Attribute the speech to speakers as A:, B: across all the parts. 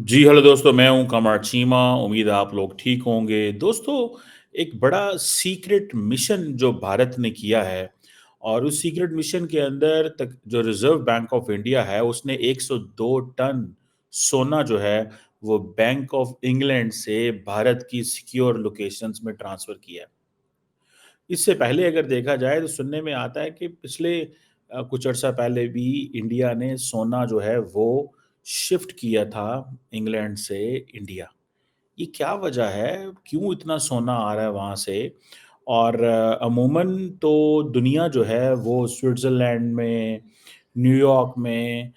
A: जी, hello दोस्तों, मैं हूँ कमर चीमा, उम्मीद है आप लोग ठीक होंगे। दोस्तों, एक बड़ा सीक्रेट मिशन जो भारत ने किया है और उस सीक्रेट मिशन के अंदर तक जो रिज़र्व बैंक ऑफ इंडिया है, उसने 102 टन सोना जो है, वो बैंक ऑफ इंग्लैंड से भारत की सिक्योर लोकेशंस में ट्रांसफ़र किया है। इससे पहले अगर देखा जाए तो सुनने में आता है कि पिछले कुछ अर्सा पहले भी इंडिया ने सोना जो है वो शिफ्ट किया था इंग्लैंड से इंडिया। ये क्या वजह है? क्यों इतना सोना आ रहा है वहाँ से? और अमूमन तो दुनिया जो है वो स्विट्ज़रलैंड में, न्यूयॉर्क में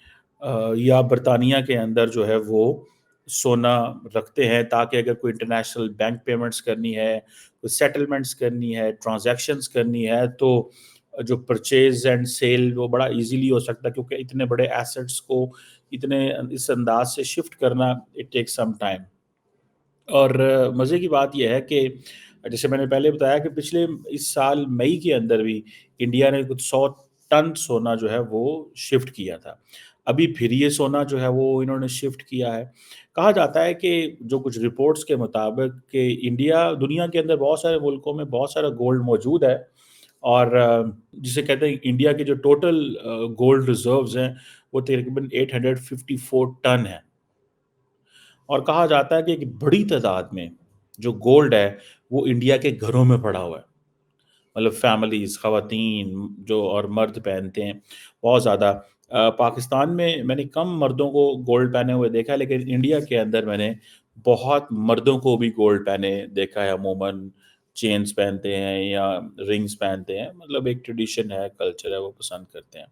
A: या बर्तानिया के अंदर जो है वो सोना रखते हैं ताकि अगर कोई इंटरनेशनल बैंक पेमेंट्स करनी है, कोई सेटलमेंट्स करनी है, ट्रांज़ैक्शंस करनी है तो जो परचेज़ एंड सेल वो बड़ा ईज़िली हो सकता है क्योंकि इतने बड़े एसेट्स को इतने इस अंदाज़ से शिफ्ट करना इट टेक्स सम टाइम। और मज़े की बात ये है कि जैसे मैंने पहले बताया कि पिछले इस साल मई के अंदर भी इंडिया ने कुछ 100 टन सोना जो है वो शिफ्ट किया था। अभी फिर ये सोना जो है वो इन्होंने शिफ्ट किया है। कहा जाता है कि जो कुछ रिपोर्ट्स के मुताबिक कि इंडिया दुनिया के अंदर बहुत सारे मुल्कों में बहुत सारा गोल्ड मौजूद है और जिसे कहते हैं इंडिया के जो टोटल गोल्ड रिज़र्व्स हैं वो तकरीबन 854 टन है। और कहा जाता है कि एक बड़ी तादाद में जो गोल्ड है, वो इंडिया के घरों में पड़ा हुआ है। मतलब फैमिलीज़, ख़वातीन जो और मर्द पहनते हैं, बहुत ज़्यादा। पाकिस्तान में मैंने कम मर्दों को गोल्ड पहने हुए देखा है, लेकिन इंडिया के अंदर मैंने बहुत मर्दों को भी गोल्ड पहने देखा है अमूमन। चेन्स पहनते हैं या रिंग्स पहनते हैं, मतलब एक ट्रेडिशन है, कल्चर है, वो पसंद करते हैं।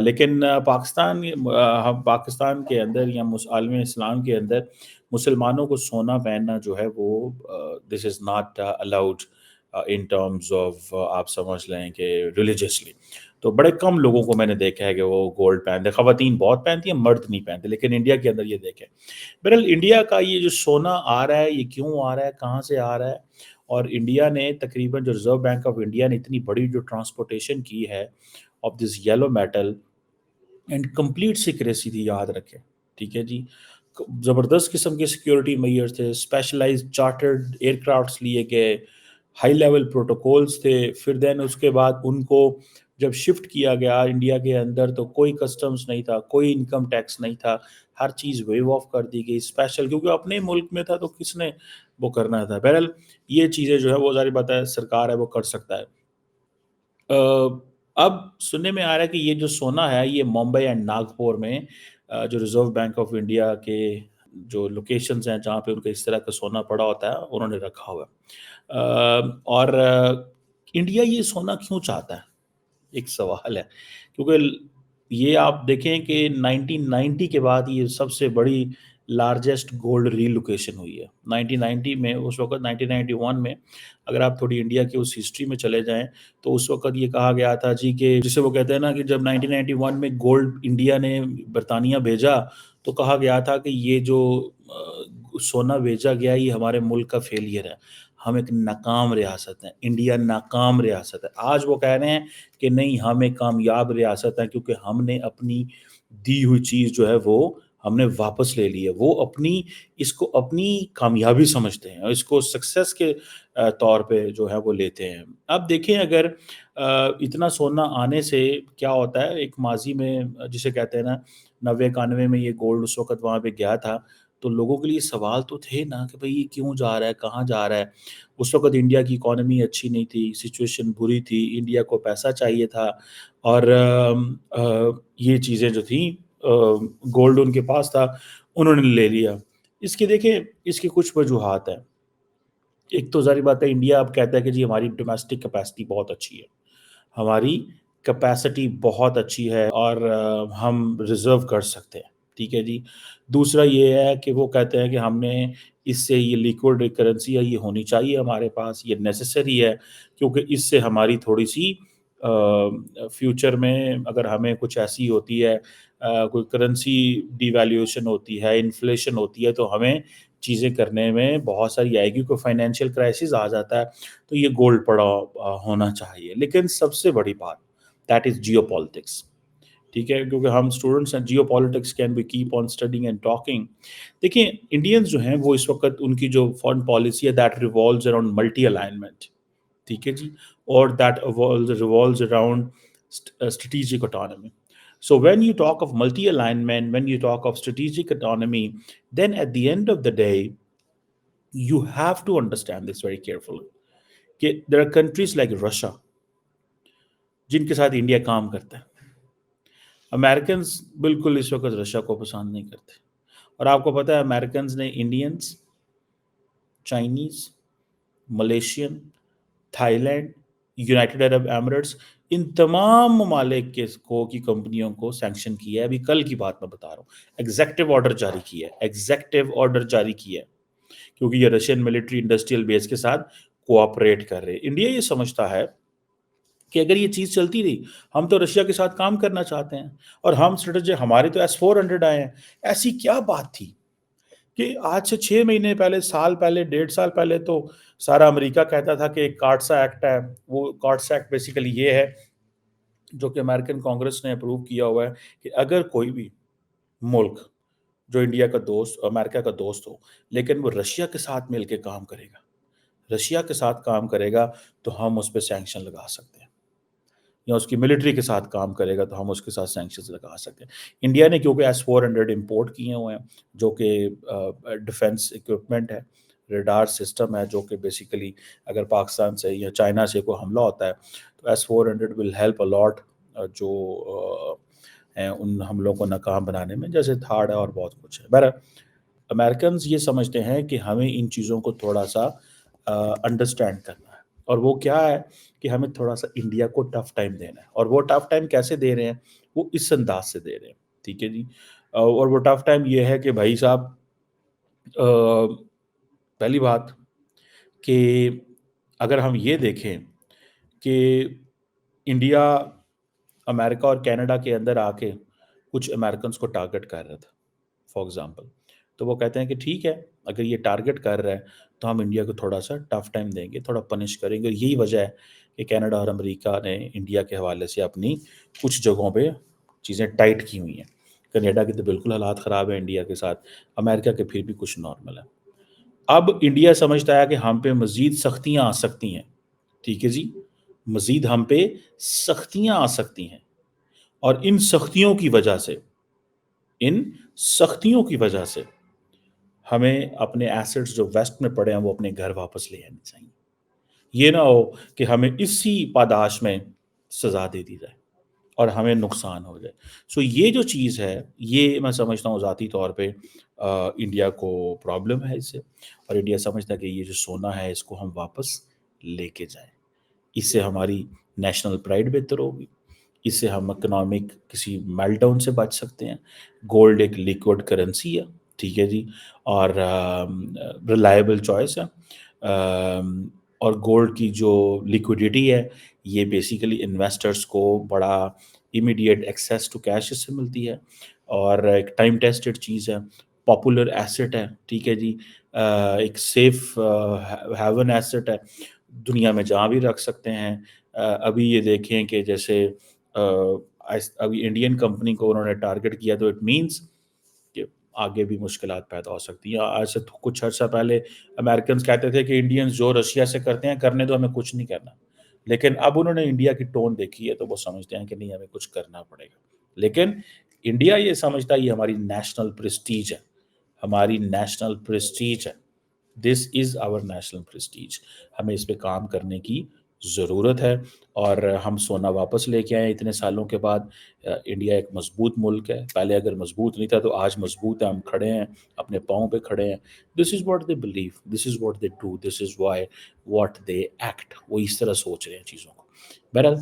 A: लेकिन हम पाकिस्तान के अंदर या आलम इस्लाम के अंदर मुसलमानों को सोना पहनना जो है वो this is not allowed in terms of आप समझ लें कि रिलीजियसली। तो बड़े कम लोगों को मैंने देखा है कि वो गोल्ड पहनते हैं, ख़वातीन बहुत पहनती हैं, मर्द नहीं पहनते, लेकिन इंडिया के अंदर ये देखें। बहरहाल इंडिया का ये जो सोना आ रहा है, ये क्यों आ रहा है, कहाँ से आ रहा है? और इंडिया ने तकरीबन जो रिज़र्व बैंक ऑफ इंडिया ने इतनी बड़ी जो ट्रांसपोर्टेशन की है of this yellow metal and complete secrecy थी, याद रखें, ठीक है जी। ज़बरदस्त किस्म के सिक्योरिटी मेजर्स थे, स्पेशलाइज्ड चार्टर्ड एयरक्राफ्ट्स लिए गए, हाई लेवल प्रोटोकॉल्स थे। फिर देन उसके बाद उनको जब शिफ्ट किया गया इंडिया के अंदर तो कोई कस्टम्स नहीं था, कोई इनकम टैक्स नहीं था, हर चीज़ वेव ऑफ कर दी गई स्पेशल, क्योंकि अपने मुल्क में था तो किसने वो करना था। बहरहाल ये चीज़ें जो है वो ज़ाहिर बात है सरकार है वो कर सकता है। अब सुनने में आ रहा है कि ये जो सोना है, ये मुंबई एंड नागपुर में जो रिज़र्व बैंक ऑफ इंडिया के जो लोकेशंस हैं, जहाँ पे उनका इस तरह का सोना पड़ा होता है, उन्होंने रखा हुआ है। और इंडिया ये सोना क्यों चाहता है? एक सवाल है। क्योंकि ये आप देखें कि 1990 के बाद ये सबसे बड़ी लार्जेस्ट गोल्ड रीलोकेशन हुई है। 1990 में उस वक़्त 1991 में अगर आप थोड़ी इंडिया की उस हिस्ट्री में चले जाएँ, तो उस वक़्त ये कहा गया था जी कि जिसे वो कहते हैं ना कि जब 1991 में गोल्ड इंडिया ने बर्तानिया भेजा, तो कहा गया था कि ये जो सोना भेजा गया ये हमारे मुल्क का फेलियर है। हम एक नाकाम रियासत हैं, इंडिया नाकाम रियासत है। आज वो कह रहे हैं कि नहीं हम एक कामयाब रियासत हैं क्योंकि हमने अपनी दी हुई चीज़ जो है वो हमने वापस ले ली है। वो अपनी इसको अपनी कामयाबी समझते हैं और इसको सक्सेस के तौर पे जो है वो लेते हैं। अब देखें अगर इतना सोना आने से क्या होता है, एक माज़ी में जिसे कहते हैं ना 90-91 में ये गोल्ड उस वक़्त वहाँ पे गया था, तो लोगों के लिए सवाल तो थे ना कि भई ये क्यों जा रहा है, कहाँ जा रहा है? उस वक़्त इंडिया की इकॉनमी अच्छी नहीं थी, सिचुएशन बुरी थी, इंडिया को पैसा चाहिए था और ये चीज़ें जो थीं गोल्ड उनके पास था, उन्होंने ले लिया। इसके देखें इसकी कुछ वजूहात हैं। एक तो ज़ाहिर बात है इंडिया अब कहता है कि जी हमारी डोमेस्टिक कैपेसिटी बहुत अच्छी है। हमारी कैपेसिटी बहुत अच्छी है और हम रिज़र्व कर सकते हैं, ठीक है जी। दूसरा ये है कि वो कहते हैं कि हमने इससे ये लिक्विड करेंसी है ये होनी चाहिए हमारे पास, ये नेसेसरी है क्योंकि इससे हमारी थोड़ी-सी फ्यूचर में अगर हमें कुछ ऐसी होती है कोई करेंसी डिवैल्यूएशन होती है, इन्फ्लेशन होती है, तो हमें चीज़ें करने में बहुत सारी आएगी, कोई फाइनेंशियल क्राइसिस आ जाता है, तो ये गोल्ड पड़ा होना चाहिए। लेकिन सबसे बड़ी बात दैट इज़ जियोपॉलिटिक्स। ٹھیک ہے، کیونکہ ہم اسٹوڈنٹس ہیں، geopolitics can be keep on studying and talking. دیکھیں انڈینز جو ہیں وہ اس وقت ان کی جو فارن پالیسی ہے that revolves around multi alignment. ٹھیک ہے جی، اور that revolves around strategic autonomy. So when you talk of multi-alignment, when you talk of strategic autonomy, then at the end of the day, you have to understand this very carefully. کہ there are countries like Russia جن کے ساتھ India کام کرتا ہے. Americans بالکل اس وقت Russia کو پسند نہیں کرتے، اور آپ کو پتہ ہے امریکنز نے Indians, Chinese, Malaysian, Thailand, United Arab Emirates, ان تمام ممالک کی کمپنیوں کو سینکشن کیا ہے. ابھی کل کی بات میں بتا رہا ہوں، ایگزیکٹو آرڈر جاری کیا ہے، ایگزیکٹو آرڈر جاری کیا ہے، کیونکہ یہ رشین ملٹری انڈسٹریل بیس کے ساتھ کوآپریٹ کر رہے. انڈیا یہ سمجھتا ہے کہ اگر یہ چیز چلتی رہی، ہم تو رشیا کے ساتھ کام کرنا چاہتے ہیں، اور ہم اسٹریٹجی ہمارے تو S-400 آئے ہیں. ایسی کیا بات تھی کہ آج سے 6 مہینے پہلے، سال پہلے، 1.5 سال پہلے تو سارا امریکہ کہتا تھا کہ ایک کارٹسا ایکٹ ہے. وہ کارٹسا ایکٹ بیسیکلی یہ ہے جو کہ امریکن کانگریس نے اپروو کیا ہوا ہے کہ اگر کوئی بھی ملک جو انڈیا کا دوست، امریکہ کا دوست ہو، لیکن وہ رشیا کے ساتھ مل کے کام کرے گا، رشیا کے ساتھ کام کرے گا، تو ہم اس پہ سینکشن لگا سکتے ہیں، یا اس کی ملٹری کے ساتھ کام کرے گا تو ہم اس کے ساتھ سینکشنز لگا سکتے ہیں. انڈیا نے کیونکہ S-400 امپورٹ کیے ہوئے ہیں جو کہ ڈیفنس اکوپمنٹ ہے، ریڈار سسٹم ہے، جو کہ بیسیکلی اگر پاکستان سے یا چائنا سے کوئی حملہ ہوتا ہے تو S-400 ول ہیلپ الاٹ جو ہیں ان حملوں کو ناکام بنانے میں، جیسے تھاڈ ہے اور بہت کچھ ہے. بہرحال امریکنز یہ سمجھتے ہیں کہ ہمیں ان چیزوں کو تھوڑا سا انڈرسٹینڈ کرنا ہے، اور وہ کیا ہے کہ ہمیں تھوڑا سا انڈیا کو ٹف ٹائم دینا ہے. اور وہ ٹف ٹائم کیسے دے رہے ہیں؟ وہ اس انداز سے دے رہے ہیں. ٹھیک ہے جی، اور وہ ٹف ٹائم یہ ہے کہ بھائی صاحب، پہلی بات کہ اگر ہم یہ دیکھیں کہ انڈیا امریکہ اور کینیڈا کے اندر آ کے کچھ امریکنز کو ٹارگٹ کر رہا تھا فار ایگزامپل، تو وہ کہتے ہیں کہ ٹھیک ہے اگر یہ ٹارگٹ کر رہا ہے تو ہم انڈیا کو تھوڑا سا ٹف ٹائم دیں گے، تھوڑا پنش کریں گے. اور یہی وجہ ہے کہ کینیڈا اور امریکہ نے انڈیا کے حوالے سے اپنی کچھ جگہوں پہ چیزیں ٹائٹ کی ہوئی ہیں. کینیڈا کے تو بالکل حالات خراب ہیں انڈیا کے ساتھ، امریکہ کے پھر بھی کچھ نارمل ہے. اب انڈیا سمجھتا ہے کہ ہم پہ مزید سختیاں آ سکتی ہیں. ٹھیک ہے جی، مزید ہم پہ سختیاں آ سکتی ہیں، اور ان سختیوں کی وجہ سے ہمیں اپنے ایسٹس جو ویسٹ میں پڑے ہیں وہ اپنے گھر واپس لے آنے چاہیے. یہ نہ ہو کہ ہمیں اسی پاداش میں سزا دے دی جائے اور ہمیں نقصان ہو جائے. سو یہ جو چیز ہے، یہ میں سمجھتا ہوں ذاتی طور پہ انڈیا کو پرابلم ہے اس سے، اور انڈیا سمجھتا ہے کہ یہ جو سونا ہے اس کو ہم واپس لے کے جائیں. اس سے ہماری نیشنل پرائڈ بہتر ہوگی، اس سے ہم اکنامک کسی میلٹ ڈاؤن سے بچ سکتے ہیں. گولڈ ایک لیکوڈ کرنسی ہے، ٹھیک ہے جی، اور ریلائبل چوائس ہے. اور گولڈ کی جو لیکوڈیٹی ہے یہ بیسیکلی انویسٹرز کو بڑا امیڈیٹ ایکسیس ٹو کیش اس سے ملتی ہے، اور ایک ٹائم ٹیسٹڈ چیز ہے، پاپولر ایسٹ ہے. ٹھیک ہے جی، ایک سیف ہیون ایسٹ ہے، دنیا میں جہاں بھی رکھ سکتے ہیں. ابھی یہ دیکھیں کہ جیسے ابھی انڈین کمپنی کو انہوں نے ٹارگٹ کیا، تو اٹ مینس کہ آگے بھی مشکلات پیدا ہو سکتی ہیں. آج سے کچھ عرصہ پہلے امریکنز کہتے تھے کہ انڈینز جو رشیا سے کرتے ہیں کرنے دو، ہمیں کچھ نہیں کرنا. لیکن اب انہوں نے انڈیا کی ٹون دیکھی ہے تو وہ سمجھتے ہیں کہ نہیں، ہمیں کچھ کرنا پڑے گا. لیکن انڈیا یہ سمجھتا ہے یہ ہماری نیشنل پریسٹیج ہے، ہماری نیشنل پریسٹیج ہے. دس از آور نیشنل پریسٹیج. ہمیں اس پہ کام کرنے کی ضرورت ہے، اور ہم سونا واپس لے کے آئے اتنے سالوں کے بعد. انڈیا ایک مضبوط ملک ہے، پہلے اگر مضبوط نہیں تھا تو آج مضبوط ہے، ہم کھڑے ہیں، اپنے پاؤں پہ کھڑے ہیں. This is what they believe, this is what they do, this is why what they act. وہ اس طرح سوچ رہے ہیں چیزوں کو. بہرحال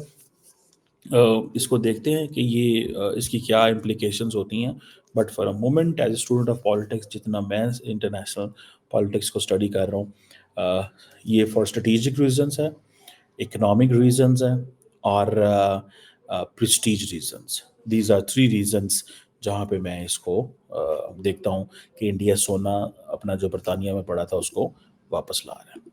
A: اس کو دیکھتے ہیں کہ یہ اس کی کیا امپلیکیشنز ہوتی ہیں. But for a moment as a student of politics, جتنا میں انٹرنیشنل پالیٹکس کو اسٹڈی کر رہا ہوں، یہ فار اسٹریٹجک ریزنس ہے، اکنامک ریزنز ہیں، اور prestige reasons. These are 3 reasons جہاں پہ میں اس کو دیکھتا ہوں کہ انڈیا سونا اپنا جو برطانیہ میں پڑا تھا اس کو واپس لا رہا ہے.